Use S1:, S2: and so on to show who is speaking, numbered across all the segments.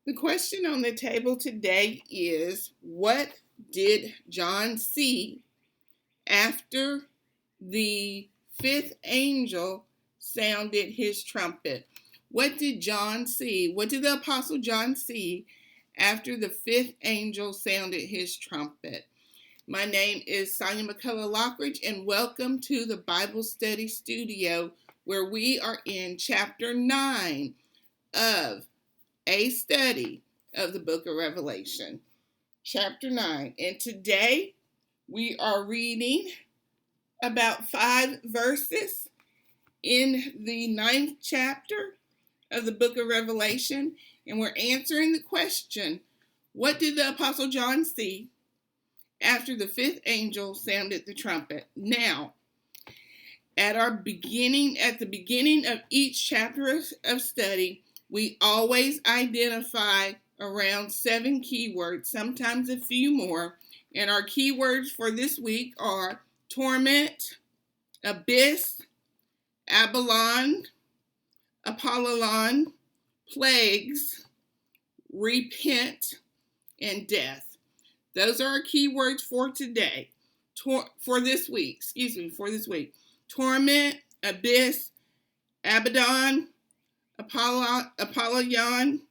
S1: The question on the table today is, what did John see after the fifth angel sounded his trumpet? What did John see? What did the Apostle John see after the fifth angel sounded his trumpet? My name is Sonia McCullough Lockridge, and welcome to the Bible Study Studio, where we are in chapter 9 of a study of the book of Revelation. Chapter 9. And today we are reading about 5 verses in the 9th chapter of the book of Revelation. And we're answering the question, what did the Apostle John see after the fifth angel sounded the trumpet? Now, at the beginning of each chapter of study, we always identify around 7 keywords, sometimes a few more. And our keywords for this week are torment, abyss, Abalon, Apollyon, plagues, repent, and death. Those are our keywords for today, for this week. Torment, abyss, Abaddon, Apollyon,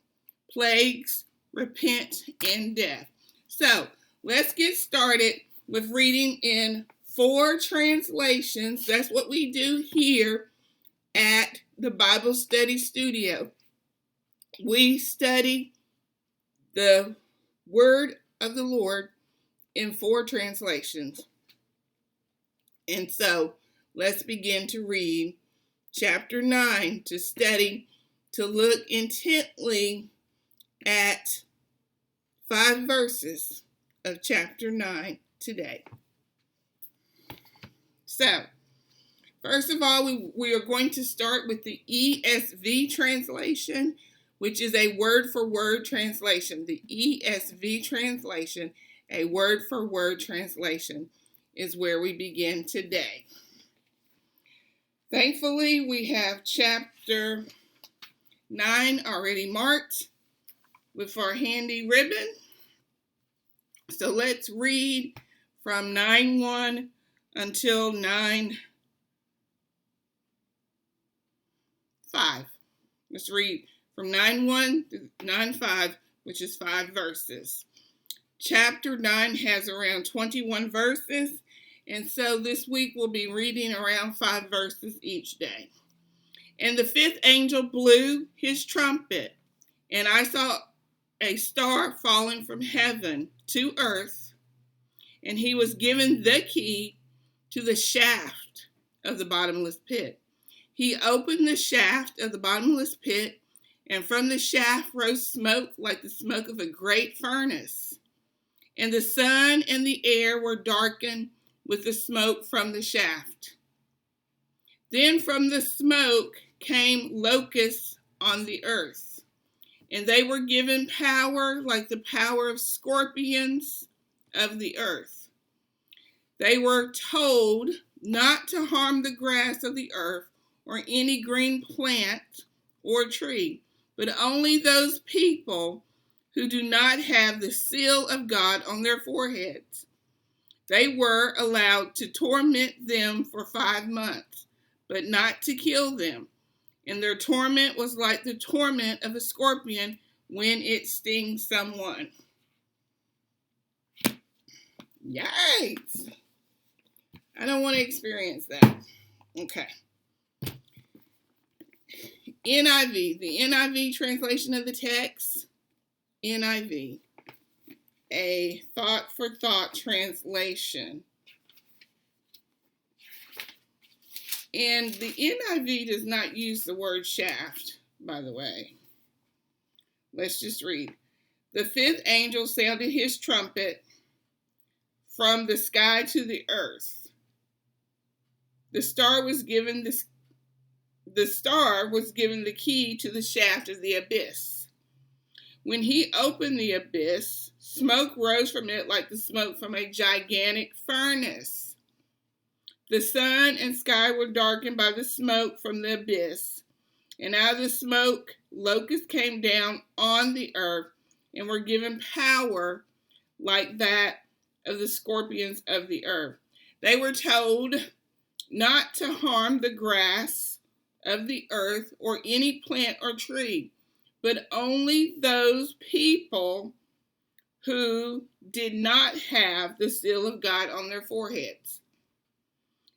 S1: plagues, repent, and death. So let's get started with reading in 4 translations. That's what we do here at the Bible Study Studio. We study the Word of the Lord in 4 translations. And so let's begin to read chapter 9 to look intently at 5 verses of chapter 9 today. So, first of all, we are going to start with the ESV translation, which is a word-for-word translation. The ESV translation, a word-for-word translation, is where we begin today. Thankfully, we have chapter 9 already marked with our handy ribbon. So let's read from 9:1 until 9:5. Let's read from 9:1 to 9:5, which is 5 verses. Chapter 9 has around 21 verses, and so this week we'll be reading around 5 verses each day. And the fifth angel blew his trumpet, and I saw a star falling from heaven to earth, and he was given the key to the shaft of the bottomless pit. He opened the shaft of the bottomless pit, and from the shaft rose smoke like the smoke of a great furnace. And the sun and the air were darkened with the smoke from the shaft. Then from the smoke came locusts on the earth, and they were given power like the power of scorpions of the earth. They were told not to harm the grass of the earth or any green plant or tree, but only those people who do not have the seal of God on their foreheads. They were allowed to torment them for 5 months, but not to kill them. And their torment was like the torment of a scorpion when it stings someone. Yikes! I don't want to experience that. Okay. NIV, the NIV translation of the text. NIV, a thought-for-thought translation. And the NIV does not use the word shaft, by the way. Let's just read. The fifth angel sounded his trumpet from the sky to the earth. The star was given the key to the shaft of the abyss. When he opened the abyss, smoke rose from it like the smoke from a gigantic furnace. The sun and sky were darkened by the smoke from the abyss, and out of the smoke locusts came down on the earth and were given power like that of the scorpions of the earth. They were told not to harm the grass of the earth or any plant or tree, but only those people who did not have the seal of God on their foreheads.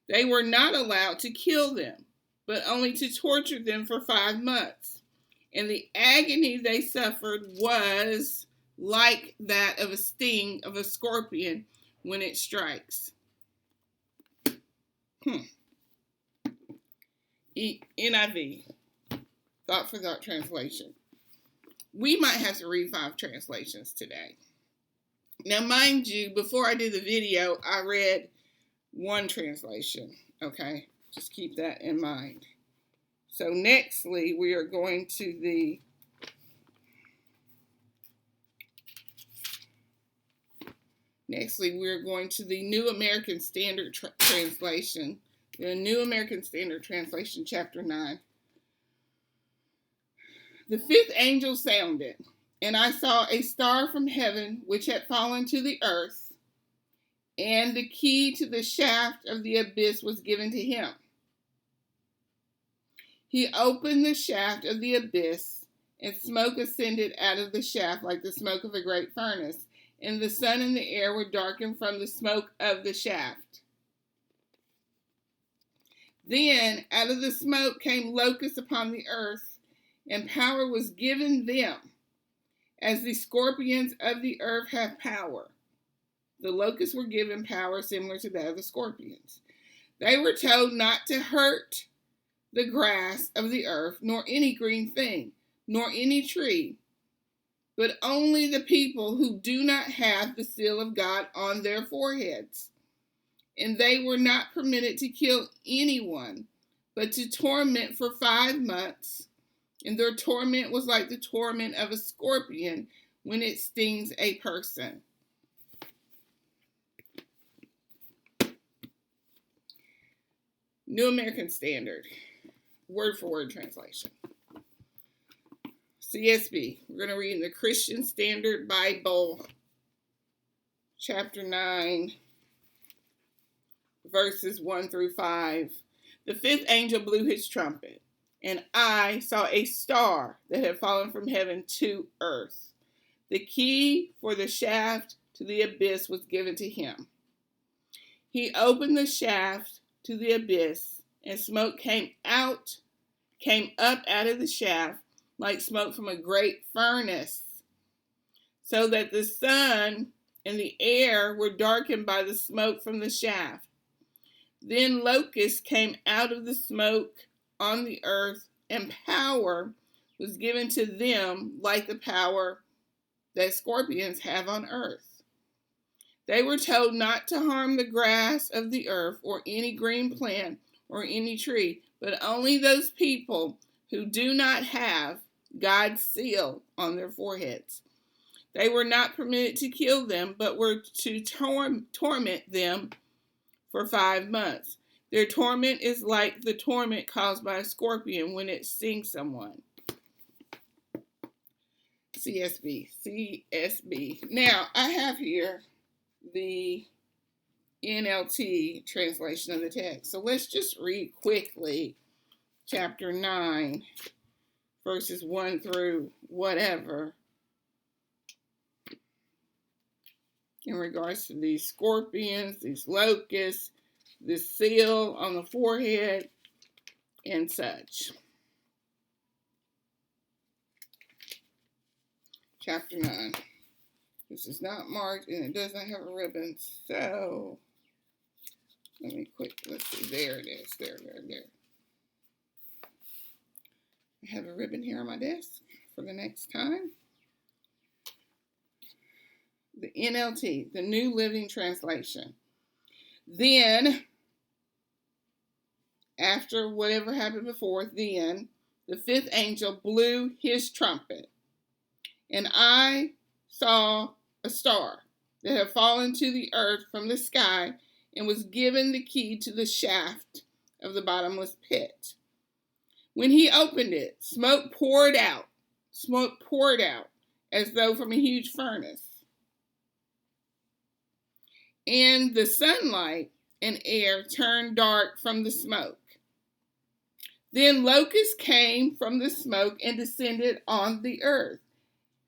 S1: They were not allowed to kill them, but only to torture them for 5 months. And the agony they suffered was like that of a sting of a scorpion when it strikes. NIV, Thought for Thought translation. We might have to read 5 translations today. Now, mind you, before I did the video, I read 1 translation, okay? Just keep that in mind. So nextly, we are going to the New American Standard Translation. The New American Standard Translation, chapter 9. The 5th angel sounded, and I saw a star from heaven which had fallen to the earth, and the key to the shaft of the abyss was given to him. He opened the shaft of the abyss, and smoke ascended out of the shaft like the smoke of a great furnace, and the sun and the air were darkened from the smoke of the shaft. Then out of the smoke came locusts upon the earth, and power was given them, as the scorpions of the earth have power. The locusts were given power similar to that of the scorpions. They were told not to hurt the grass of the earth, nor any green thing, nor any tree, but only the people who do not have the seal of God on their foreheads. And they were not permitted to kill anyone, but to torment for 5 months. And their torment was like the torment of a scorpion when it stings a person. New American Standard, word for word translation. CSB, we're going to read in the Christian Standard Bible, chapter 9, verses 1 through 5. The 5th angel blew his trumpet, and I saw a star that had fallen from heaven to earth. The key for the shaft to the abyss was given to him. He opened the shaft to the abyss, and smoke came up out of the shaft like smoke from a great furnace, so that the sun and the air were darkened by the smoke from the shaft. Then locusts came out of the smoke on the earth, and power was given to them like the power that scorpions have on earth. They were told not to harm the grass of the earth or any green plant or any tree, but only those people who do not have God's seal on their foreheads. They were not permitted to kill them, but were to torment them for 5 months. Their torment is like the torment caused by a scorpion when it stings someone. CSB. Now, I have here the NLT translation of the text. So let's just read quickly chapter 9, verses 1 through whatever, in regards to these scorpions, these locusts, this seal on the forehead, and such. Chapter 9. This is not marked, and it does not have a ribbon, so let me let's see, there it is, there. I have a ribbon here on my desk for the next time. The NLT, the New Living Translation. Then, after whatever happened before, then the 5th angel blew his trumpet, and I saw a star that had fallen to the earth from the sky and was given the key to the shaft of the bottomless pit. When he opened it, smoke poured out smoke poured out as though from a huge furnace. And the sunlight and air turned dark from the smoke. Then locusts came from the smoke and descended on the earth,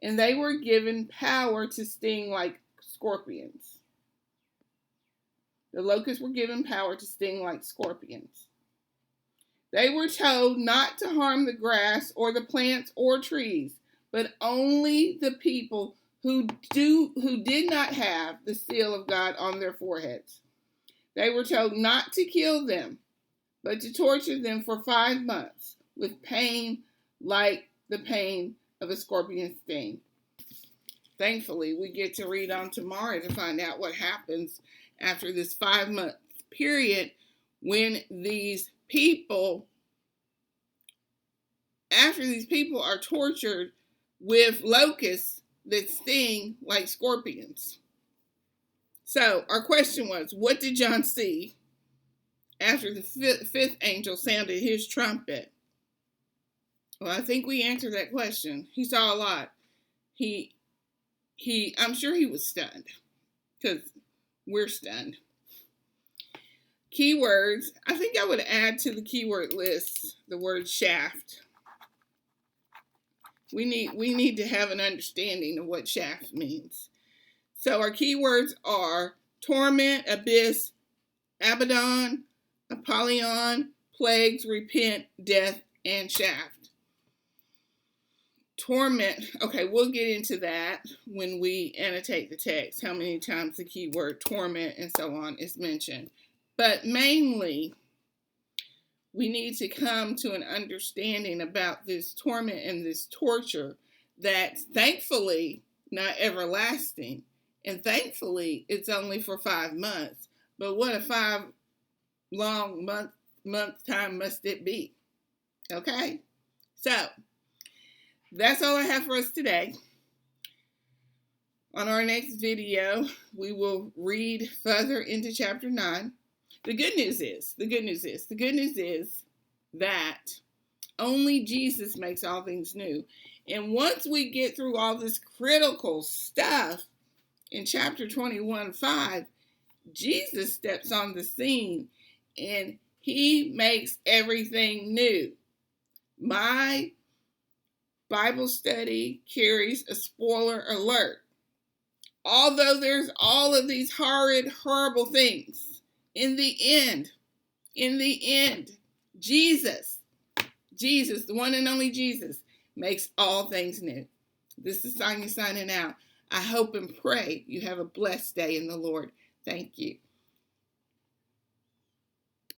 S1: and they were given power to sting like scorpions. The locusts were given power to sting like scorpions. They were told not to harm the grass or the plants or trees, but only the people who did not have the seal of God on their foreheads. They were told not to kill them, but to torture them for 5 months with pain like the pain of a scorpion sting. Thankfully, we get to read on tomorrow to find out what happens after this 5-month period when these people are tortured with locusts that sting like scorpions. So our question was, what did John see after the fifth angel sounded his trumpet? Well, I think we answered that question. He saw a lot. I'm sure he was stunned, because we're stunned. Keywords. I think I would add to the keyword list the word shaft. We need to have an understanding of what shaft means. So our keywords are torment, abyss, Abaddon, Apollyon, plagues, repent, death, and shaft. Torment. Okay, we'll get into that when we annotate the text, how many times the keyword torment and so on is mentioned. But mainly, we need to come to an understanding about this torment and this torture that's thankfully not everlasting. And thankfully, it's only for 5 months. But what a 5 long month time must it be? Okay? So, that's all I have for us today. On our next video, we will read further into chapter 9. The good news is that only Jesus makes all things new. And once we get through all this critical stuff in chapter 21:5, Jesus steps on the scene and he makes everything new. My Bible study carries a spoiler alert. Although there's all of these horrible things, in the end, Jesus, the one and only Jesus, makes all things new. This is Sonia signing out. I hope and pray you have a blessed day in the Lord. Thank you.